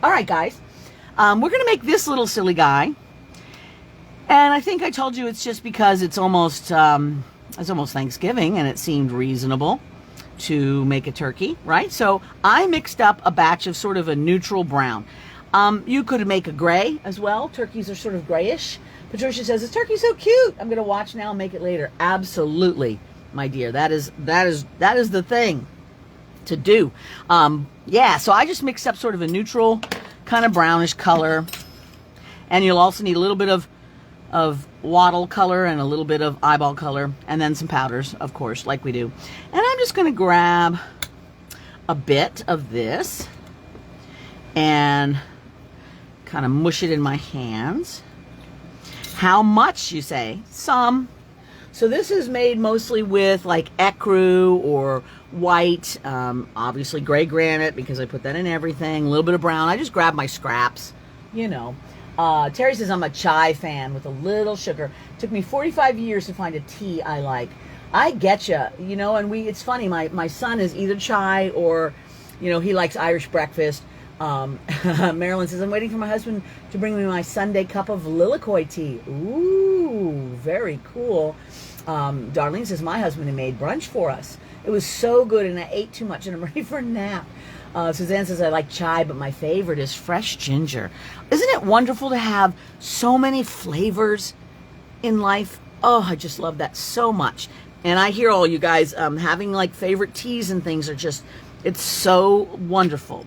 All right, guys. We're going to make this little silly guy. And I think I told you it's just because it's almost Thanksgiving and it seemed reasonable to make a turkey, right? So I mixed up a batch of sort of a neutral brown. You could make a gray as well. Turkeys are sort of grayish. Patricia says, this turkey's so cute. I'm going to watch now and make it later. Absolutely, my dear. That is the thing to do. Yeah, so I just mixed up sort of a neutral kind of brownish color. And you'll also need a little bit of wattle color and a little bit of eyeball color, and then some powders, of course, like we do. And I'm just going to grab a bit of this and kind of mush it in my hands. How much, you say? Some. So this is made mostly with like ecru or white, obviously gray granite because I put that in everything, a little bit of brown. I just grab my scraps, you know. Terry says, I'm a chai fan with a little sugar. Took me 45 years to find a tea I like. I getcha, you know, and it's funny, my son is either chai or, you know, he likes Irish breakfast. Marilyn says, I'm waiting for my husband to bring me my Sunday cup of lilikoi tea. Ooh, very cool. Darlene says, my husband made brunch for us. It was so good and I ate too much and I'm ready for a nap. Suzanne says, I like chai, but my favorite is fresh ginger. Isn't it wonderful to have so many flavors in life? Oh, I just love that so much. And I hear all you guys having like favorite teas and things are just, it's so wonderful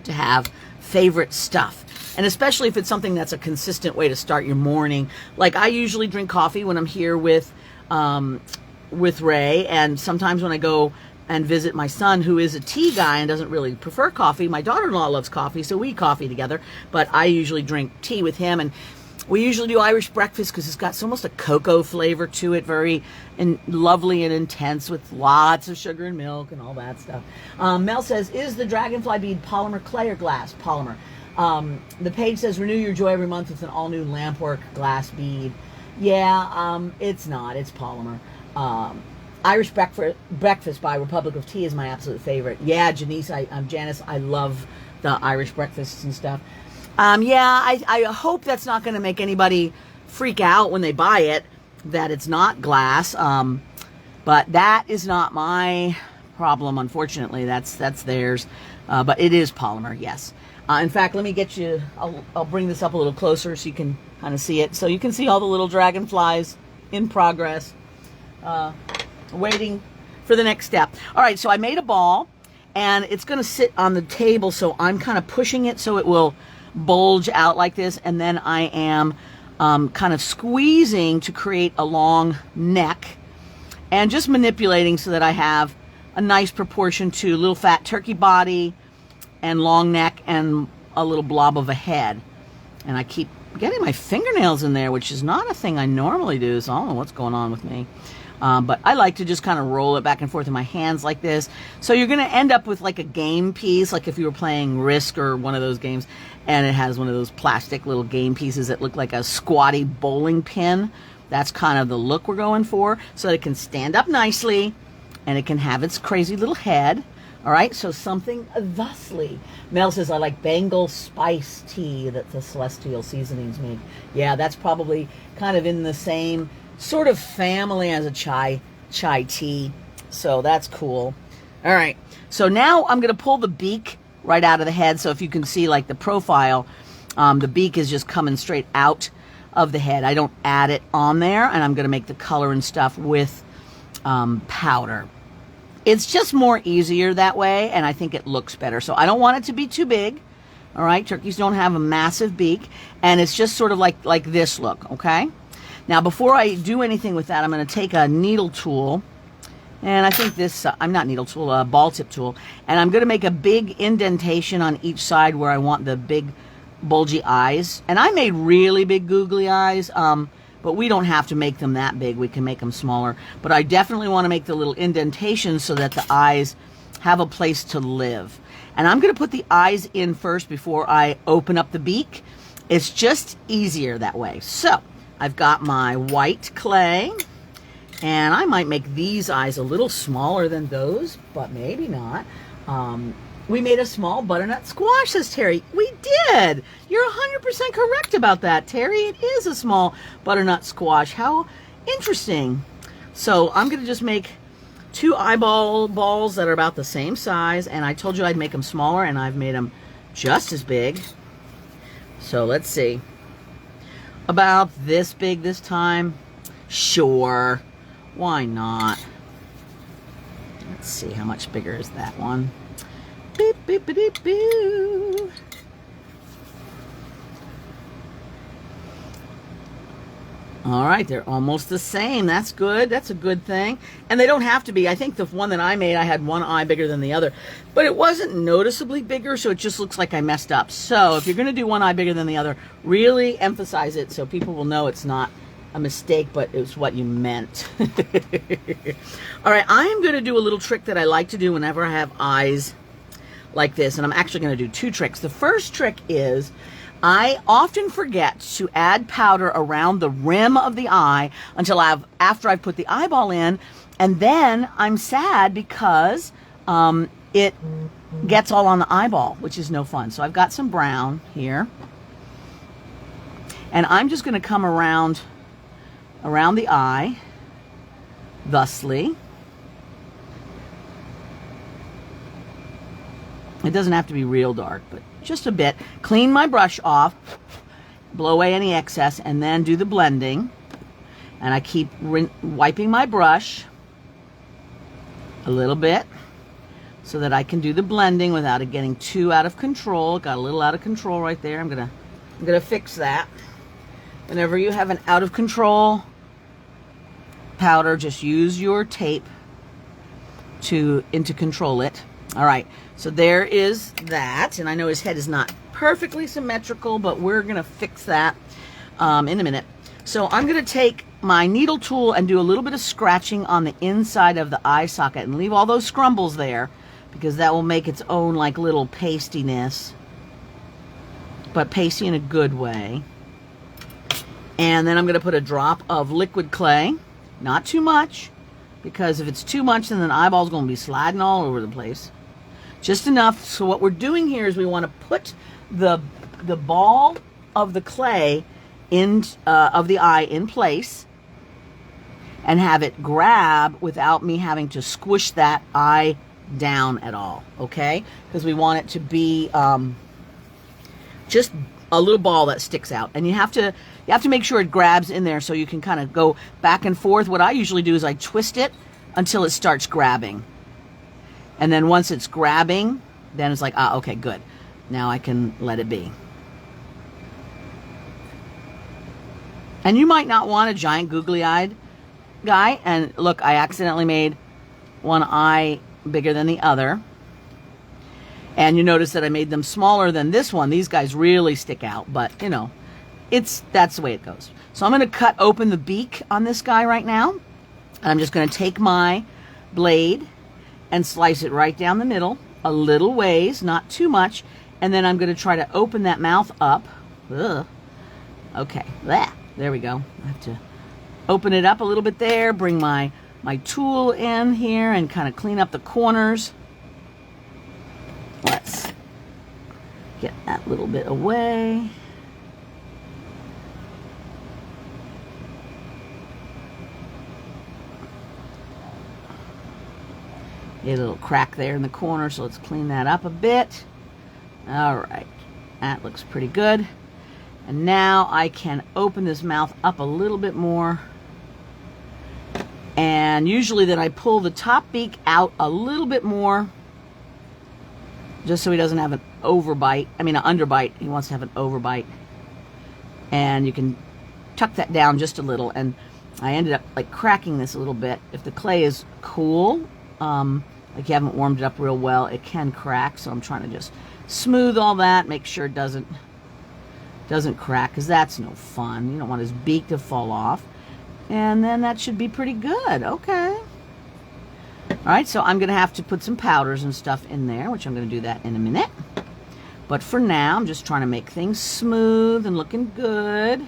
to have favorite stuff. And especially if it's something that's a consistent way to start your morning. Like I usually drink coffee when I'm here with Ray, and sometimes when I go and visit my son, who is a tea guy and doesn't really prefer coffee. My daughter-in-law loves coffee, so we eat coffee together, but I usually drink tea with him, and we usually do Irish breakfast because it's got almost a cocoa flavor to it, very lovely and intense with lots of sugar and milk and all that stuff. Mel says, is the dragonfly bead polymer clay or glass? Polymer. The page says, renew your joy every month with an all-new lampwork glass bead. Yeah, it's not. It's polymer. Irish breakfast by Republic of Tea is my absolute favorite. Yeah, Janice, I'm Janice. I love the Irish breakfasts and stuff. Yeah, I hope that's not going to make anybody freak out when they buy it, that it's not glass. But that is not my problem, unfortunately. That's theirs. But it is polymer, yes. In fact, let me get you, I'll bring this up a little closer so you can kind of see it. So you can see all the little dragonflies in progress. Waiting for the next step. All right, so I made a ball and it's going to sit on the table, so I'm kind of pushing it so it will bulge out like this, and then I am kind of squeezing to create a long neck and just manipulating so that I have a nice proportion to little fat turkey body and long neck and a little blob of a head. And I keep getting my fingernails in there, which is not a thing I normally do, so I don't know what's going on with me. But I like to just kind of roll it back and forth in my hands like this. So you're going to end up with like a game piece, like if you were playing Risk or one of those games, and it has one of those plastic little game pieces that look like a squatty bowling pin. That's kind of the look we're going for, so that it can stand up nicely and it can have its crazy little head. All right, so something thusly. Mel says, I like Bengal spice tea that the Celestial Seasonings make. Yeah, that's probably kind of in the same sort of family as a chai tea. So that's cool. All right. So now I'm going to pull the beak right out of the head. So if you can see like the profile, the beak is just coming straight out of the head. I don't add it on there, and I'm going to make the color and stuff with powder. It's just more easier that way, and I think it looks better. So I don't want it to be too big. All right. Turkeys don't have a massive beak, and it's just sort of like this look. Okay. Now, before I do anything with that, I'm going to take a needle tool, and I think this, I'm not needle tool, a ball tip tool, and I'm going to make a big indentation on each side where I want the big bulgy eyes. And I made really big googly eyes, but we don't have to make them that big. We can make them smaller. But I definitely want to make the little indentations so that the eyes have a place to live. And I'm going to put the eyes in first before I open up the beak. It's just easier that way. So I've got my white clay, and I might make these eyes a little smaller than those, but maybe not. We made a small butternut squash, says Terry. We did. You're 100% correct about that, Terry. It is a small butternut squash. How interesting. So I'm going to just make 2 eyeball balls that are about the same size. And I told you I'd make them smaller, and I've made them just as big. So let's see. About this big this time. Sure. Why not? Let's see, how much bigger is that one? Beep, beep, beep, beep, beep. All right, they're almost the same. That's good. That's a good thing. And they don't have to be. I think the one that I made, I had one eye bigger than the other. But it wasn't noticeably bigger, so it just looks like I messed up. So if you're going to do one eye bigger than the other, really emphasize it so people will know it's not a mistake, but it was what you meant. All right, I am going to do a little trick that I like to do whenever I have eyes like this. And I'm actually going to do 2 tricks. The first trick is I often forget to add powder around the rim of the eye until after I've put the eyeball in, and then I'm sad because it gets all on the eyeball, which is no fun. So I've got some brown here, and I'm just going to come around the eye, thusly. It doesn't have to be real dark, but just a bit. Clean my brush off, blow away any excess, and then do the blending. And I keep wiping my brush a little bit so that I can do the blending without it getting too out of control. Got a little out of control right there. I'm gonna fix that. Whenever you have an out of control powder, just use your tape to control it. All right, so there is that, and I know his head is not perfectly symmetrical, but we're gonna fix that in a minute. So I'm gonna take my needle tool and do a little bit of scratching on the inside of the eye socket and leave all those scrumbles there, because that will make its own like little pastiness, but pasty in a good way. And then I'm gonna put a drop of liquid clay, not too much, because if it's too much, then the eyeball's gonna be sliding all over the place. Just enough. So what we're doing here is we want to put the ball of the clay of the eye in place and have it grab without me having to squish that eye down at all, okay? Because we want it to be just a little ball that sticks out, and you have to make sure it grabs in there so you can kind of go back and forth. What I usually do is I twist it until it starts grabbing. And then once it's grabbing, then it's like, okay, good. Now I can let it be. And you might not want a giant googly-eyed guy. And look, I accidentally made one eye bigger than the other. And you notice that I made them smaller than this one. These guys really stick out, but you know, that's the way it goes. So I'm going to cut open the beak on this guy right now. And I'm just going to take my blade and slice it right down the middle, a little ways, not too much. And then I'm going to try to open that mouth up. Ugh. Okay, there we go. I have to open it up a little bit there, bring my tool in here and kind of clean up the corners. Let's get that little bit away. A little crack there in the corner, so let's clean that up a bit. All right, that looks pretty good. And now I can open this mouth up a little bit more. And usually then I pull the top beak out a little bit more, just so he doesn't have an overbite. I mean, an underbite. He wants to have an overbite. And you can tuck that down just a little. And I ended up like cracking this a little bit. If the clay is cool, like you haven't warmed it up real well, it can crack. So I'm trying to just smooth all that, make sure it doesn't crack, because that's no fun. You don't want his beak to fall off. And then that should be pretty good. Okay. All right, so I'm going to have to put some powders and stuff in there, which I'm going to do that in a minute. But for now, I'm just trying to make things smooth and looking good.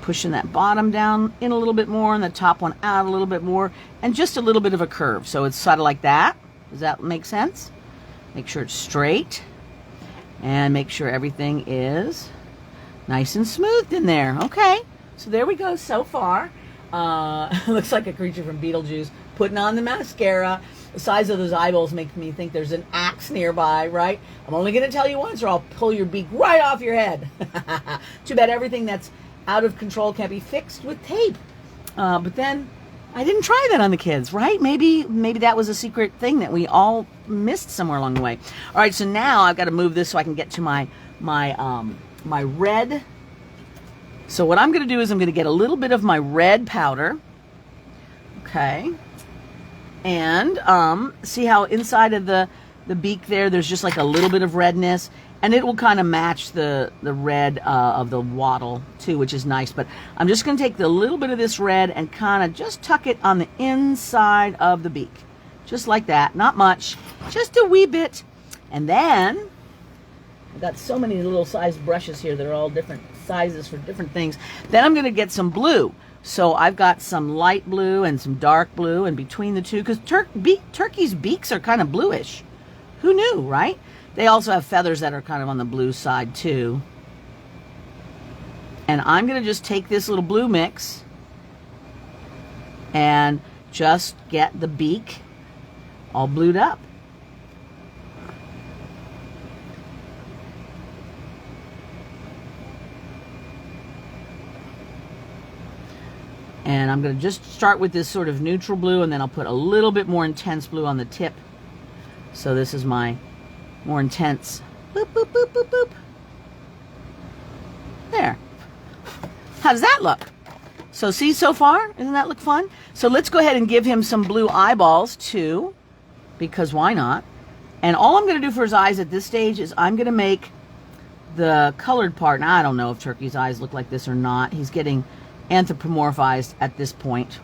Pushing that bottom down in a little bit more and the top one out a little bit more, and just a little bit of a curve. So it's sort of like that. Does that make sense? Make sure it's straight. And make sure everything is nice and smoothed in there. Okay, so there we go so far. Looks like a creature from Beetlejuice putting on the mascara. The size of those eyeballs makes me think there's an axe nearby, right? I'm only going to tell you once or I'll pull your beak right off your head. Too bad everything that's out of control can't be fixed with tape. But then I didn't try that on the kids, right? Maybe that was a secret thing that we all missed somewhere along the way. All right, so now I've got to move this so I can get to my red. So what I'm going to do is I'm going to get a little bit of my red powder. Okay. And see how inside of the beak there's just like a little bit of redness. And it will kind of match the red of the wattle too, which is nice. But I'm just going to take the little bit of this red and kind of just tuck it on the inside of the beak. Just like that. Not much. Just a wee bit. And then I've got so many little sized brushes here that are all different sizes for different things. Then I'm going to get some blue. So I've got some light blue and some dark blue, and between the two, because turkeys' beaks are kind of bluish. Who knew, right? They also have feathers that are kind of on the blue side too. And I'm going to just take this little blue mix and just get the beak all blued up. And I'm going to just start with this sort of neutral blue, and then I'll put a little bit more intense blue on the tip. So this is my more intense. Boop, boop, boop, boop, boop. There. How does that look? So see so far? Doesn't that look fun? So let's go ahead and give him some blue eyeballs too, because why not? And all I'm going to do for his eyes at this stage is I'm going to make the colored part. Now I don't know if Turkey's eyes look like this or not. He's getting anthropomorphized at this point.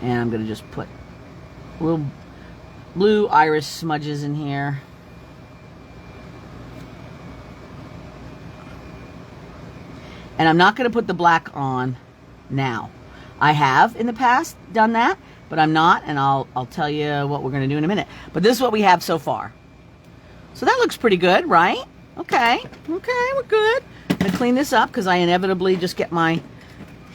And I'm going to just put little blue iris smudges in here. And I'm not going to put the black on now. I have in the past done that, but I'm not, and I'll tell you what we're going to do in a minute. But this is what we have so far. So that looks pretty good, right? Okay, we're good. I'm going to clean this up because I inevitably just get my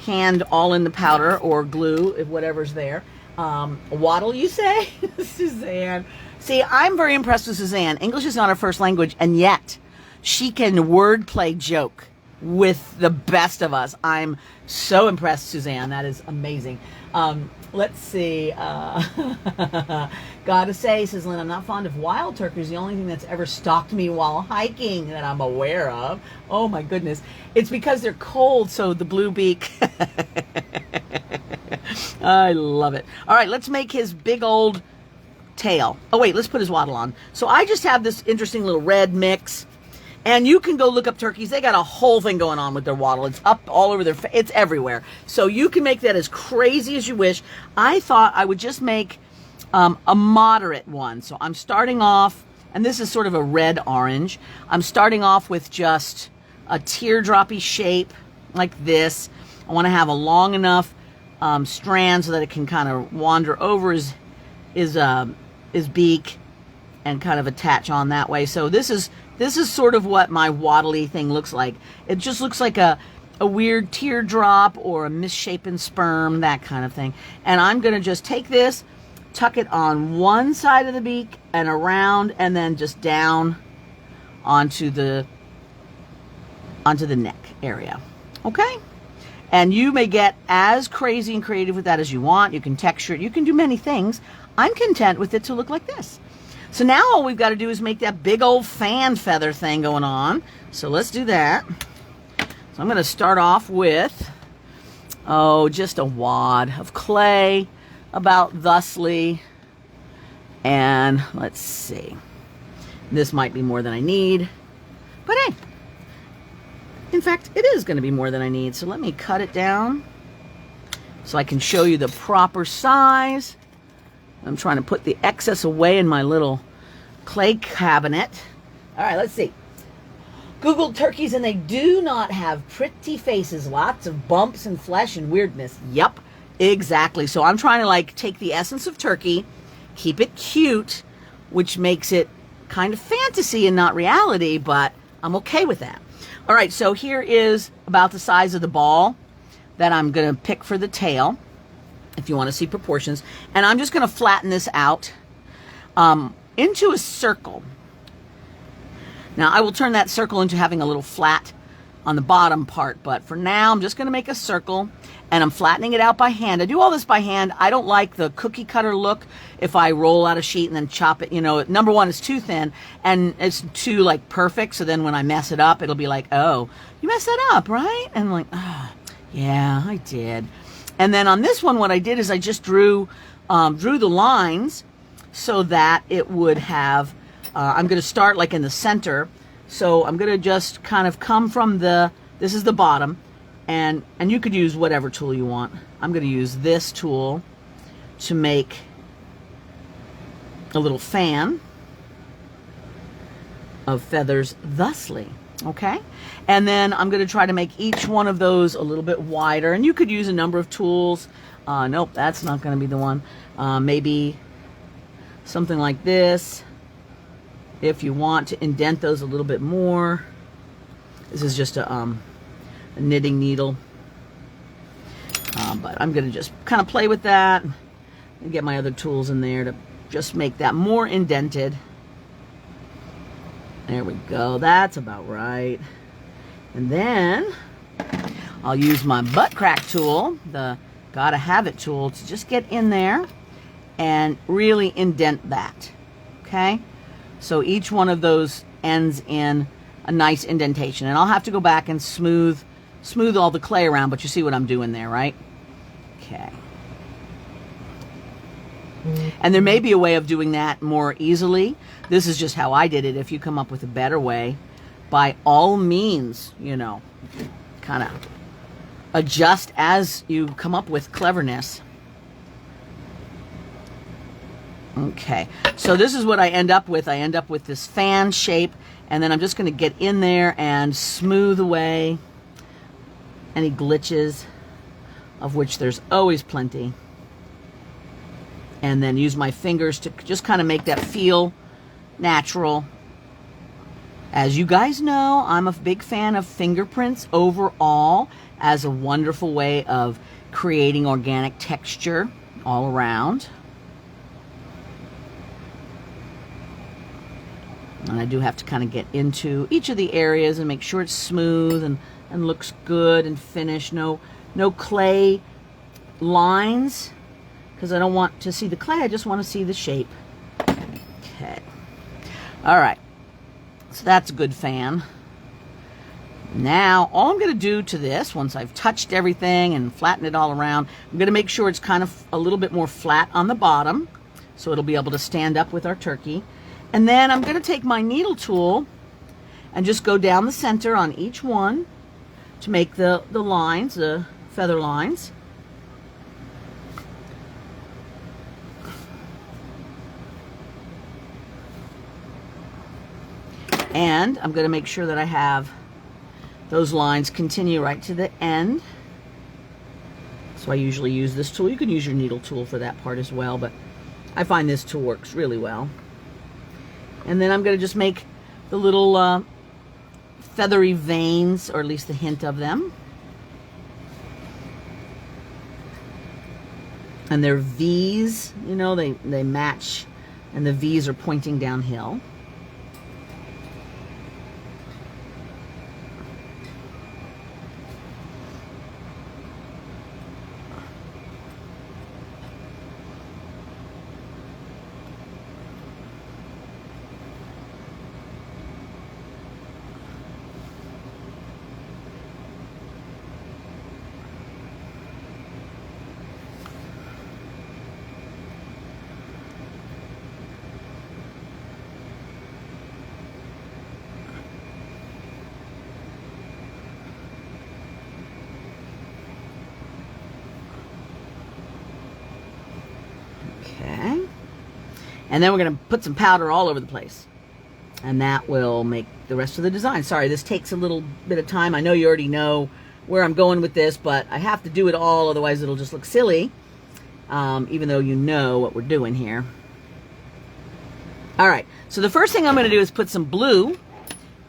hand all in the powder or glue, if whatever's there. Waddle, you say? Suzanne. See, I'm very impressed with Suzanne. English is not her first language, and yet she can wordplay joke with the best of us. I'm so impressed, Suzanne. That is amazing. Let's see. Gotta say, says Lynn, I'm not fond of wild turkeys. The only thing that's ever stalked me while hiking that I'm aware of. Oh my goodness. It's because they're cold, so the blue beak. I love it. All right, let's make his big old tail. Oh wait, let's put his waddle on. So I just have this interesting little red mix. And you can go look up turkeys. They got a whole thing going on with their waddle. It's up all over their face. It's everywhere. So you can make that as crazy as you wish. I thought I would just make a moderate one. So I'm starting off, and this is sort of a red-orange. I'm starting off with just a teardroppy shape like this. I want to have a long enough strand so that it can kind of wander over his beak and kind of attach on that way. So this is sort of what my waddly thing looks like. It just looks like a weird teardrop or a misshapen sperm, that kind of thing. And I'm going to just take this, tuck it on one side of the beak and around, and then just down onto the neck area. Okay? And you may get as crazy and creative with that as you want. You can texture it. You can do many things. I'm content with it to look like this. So now all we've got to do is make that big old fan feather thing going on. So let's do that. So I'm going to start off with, just a wad of clay, about thusly. And let's see. This might be more than I need. But hey, in fact, it is going to be more than I need. So let me cut it down so I can show you the proper size. I'm trying to put the excess away in my little clay cabinet. All right, let's see. Googled turkeys and they do not have pretty faces. Lots of bumps and flesh and weirdness. Yep, exactly. So I'm trying to take the essence of turkey, keep it cute, which makes it kind of fantasy and not reality, but I'm okay with that. All right, so here is about the size of the ball that I'm going to pick for the tail, if you want to see proportions. And I'm just going to flatten this out into a circle. Now, I will turn that circle into having a little flat on the bottom part, but for now, I'm just going to make a circle, and I'm flattening it out by hand. I do all this by hand. I don't like the cookie cutter look if I roll out a sheet and then chop it. You know, number one, it's too thin, and it's too, like, perfect, so then when I mess it up, it'll be like, oh, you messed that up, right? And I'm like, oh, yeah, I did. And then on this one, what I did is I just drew the lines so that it would have, I'm going to start like in the center. So I'm going to just kind of come from this is the bottom, and you could use whatever tool you want. I'm going to use this tool to make a little fan of feathers thusly, okay? And then I'm going to try to make each one of those a little bit wider, and you could use a number of tools. Nope, that's not going to be the one. Maybe something like this. If you want to indent those a little bit more. This is just a knitting needle. But I'm going to just kind of play with that and get my other tools in there to just make that more indented. There we go. That's about right. And then I'll use my butt crack tool, the gotta have it tool, to just get in there and really indent that. Okay? So each one of those ends in a nice indentation. And I'll have to go back and smooth all the clay around, but you see what I'm doing there, right? Okay. And there may be a way of doing that more easily. This is just how I did it. If you come up with a better way, by all means, you know, kind of adjust as you come up with cleverness. Okay, so this is what I end up with. I end up with this fan shape, and then I'm just going to get in there and smooth away any glitches, of which there's always plenty. And then use my fingers to just kind of make that feel natural. As you guys know, I'm a big fan of fingerprints overall as a wonderful way of creating organic texture all around. And I do have to kind of get into each of the areas and make sure it's smooth and looks good and finished. No clay lines, because I don't want to see the clay. I just want to see the shape. Okay. All right. So that's a good fan. Now, all I'm going to do to this, once I've touched everything and flattened it all around, I'm going to make sure it's kind of a little bit more flat on the bottom, so it'll be able to stand up with our turkey. And then I'm going to take my needle tool and just go down the center on each one to make the lines, the feather lines. And I'm going to make sure that I have those lines continue right to the end. So I usually use this tool. You can use your needle tool for that part as well, but I find this tool works really well. And then I'm going to just make the little feathery veins, or at least a hint of them. And they're V's, you know, they match, and the V's are pointing downhill. Okay. And then we're going to put some powder all over the place. And that will make the rest of the design. Sorry, this takes a little bit of time. I know you already know where I'm going with this, but I have to do it all, otherwise it'll just look silly, even though you know what we're doing here. All right, so the first thing I'm going to do is put some blue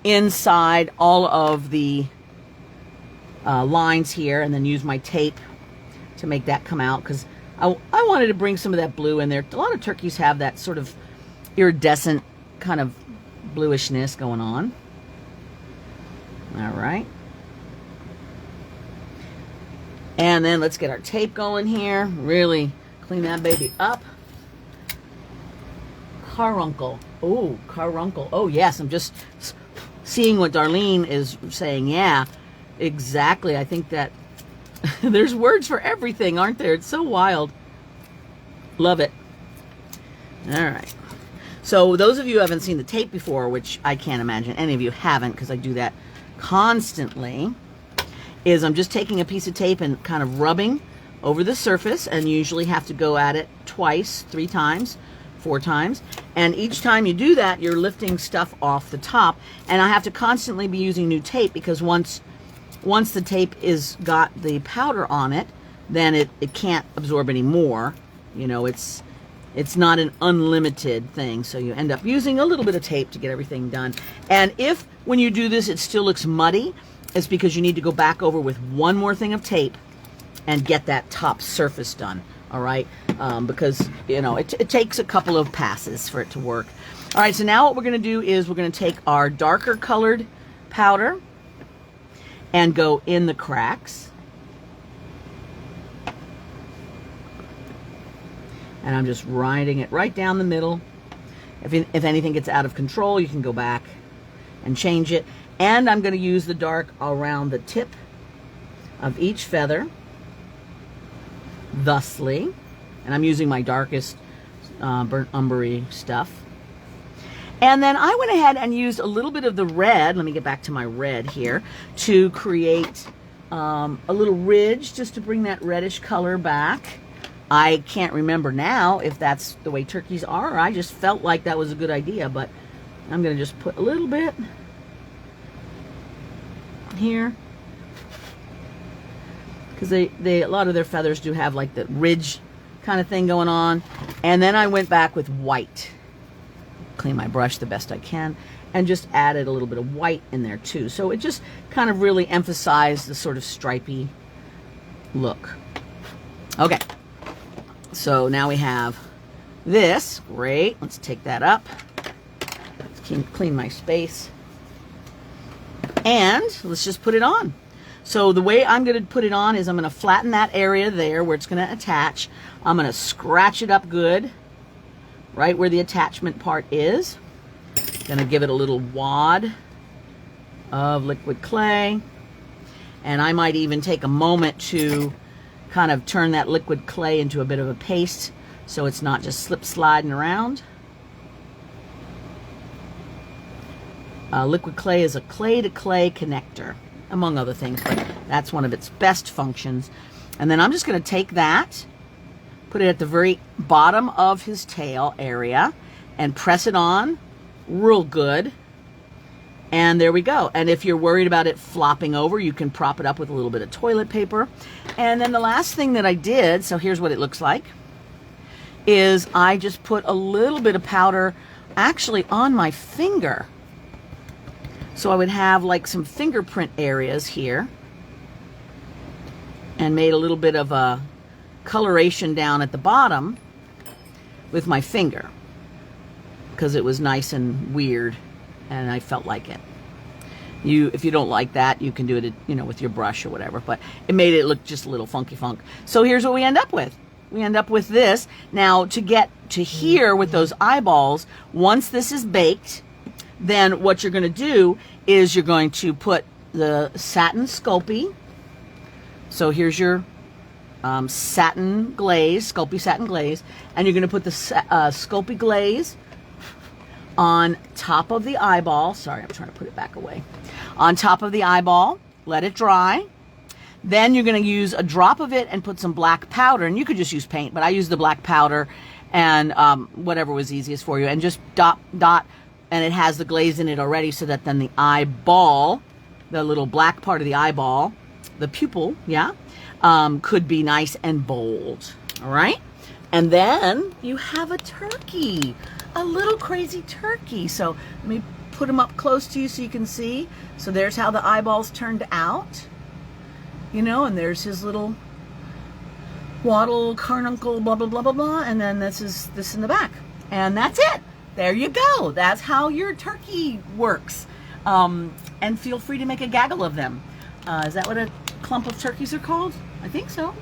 inside all of the lines here, and then use my tape to make that come out, because I wanted to bring some of that blue in there. A lot of turkeys have that sort of iridescent kind of bluishness going on. All right. And then let's get our tape going here. Really clean that baby up. Caruncle. Oh, caruncle. Oh, yes. I'm just seeing what Darlene is saying. Yeah, exactly. I think that there's words for everything, aren't there? It's so wild. Love it. All right. So those of you who haven't seen the tape before, which I can't imagine any of you haven't because I do that constantly, is I'm just taking a piece of tape and kind of rubbing over the surface, and you usually have to go at it twice, 3 times, 4 times. And each time you do that, you're lifting stuff off the top. And I have to constantly be using new tape, because once the tape is got the powder on it, then it can't absorb any more. You know, it's not an unlimited thing, so you end up using a little bit of tape to get everything done. And if when you do this it still looks muddy, it's because you need to go back over with one more thing of tape and get that top surface done. All right, because you know it takes a couple of passes for it to work. All right, so now what we're going to do is we're going to take our darker colored powder and go in the cracks. And I'm just riding it right down the middle. If anything gets out of control, you can go back and change it. And I'm going to use the dark around the tip of each feather, thusly. And I'm using my darkest burnt umbery stuff. And then I went ahead and used a little bit of the red. Let me get back to my red here to create a little ridge, just to bring that reddish color back. I can't remember now if that's the way turkeys are, or I just felt like that was a good idea, but I'm going to just put a little bit here, because a lot of their feathers do have like the ridge kind of thing going on. And then I went back with white, clean my brush the best I can, and just added a little bit of white in there too, so it just kind of really emphasized the sort of stripy look. Okay, so now we have this. Great. Let's take that up. Let's clean my space. And let's just put it on. So the way I'm going to put it on is I'm going to flatten that area there where it's going to attach. I'm going to scratch it up good, right where the attachment part is. Going to give it a little wad of liquid clay. And I might even take a moment to kind of turn that liquid clay into a bit of a paste, so it's not just slip sliding around. Liquid clay is a clay-to-clay connector, among other things, but that's one of its best functions. And then I'm just going to take that, put it at the very bottom of his tail area, and press it on real good. And there we go. And if you're worried about it flopping over, you can prop it up with a little bit of toilet paper. And then the last thing that I did, so here's what it looks like, is I just put a little bit of powder actually on my finger. So I would have like some fingerprint areas here, and made a little bit of a coloration down at the bottom with my finger, because it was nice and weird and I felt like it. If you don't like that, you can do it, you know, with your brush or whatever, but it made it look just a little funky funk. So here's what we end up with. We end up with this. Now, to get to here with those eyeballs, once this is baked, then what you're going to do is you're going to put the satin Sculpey. So here's your satin glaze, Sculpey satin glaze, and you're going to put the Sculpey glaze on top of the eyeball. Sorry, I'm trying to put it back away. On top of the eyeball, let it dry. Then you're going to use a drop of it and put some black powder, and you could just use paint, but I use the black powder and whatever was easiest for you, and just dot, and it has the glaze in it already, so that then the eyeball, the little black part of the eyeball, the pupil, yeah, could be nice and bold. All right, and then you have a turkey. a little crazy turkey. So let me put him up close to you so you can see. So there's how the eyeballs turned out, you know, and there's his little waddle, carnuncle, blah, blah, blah, blah, blah. And then this is this in the back. And that's it. There you go. That's how your turkey works. And feel free to make a gaggle of them. Is that what a clump of turkeys are called? I think so.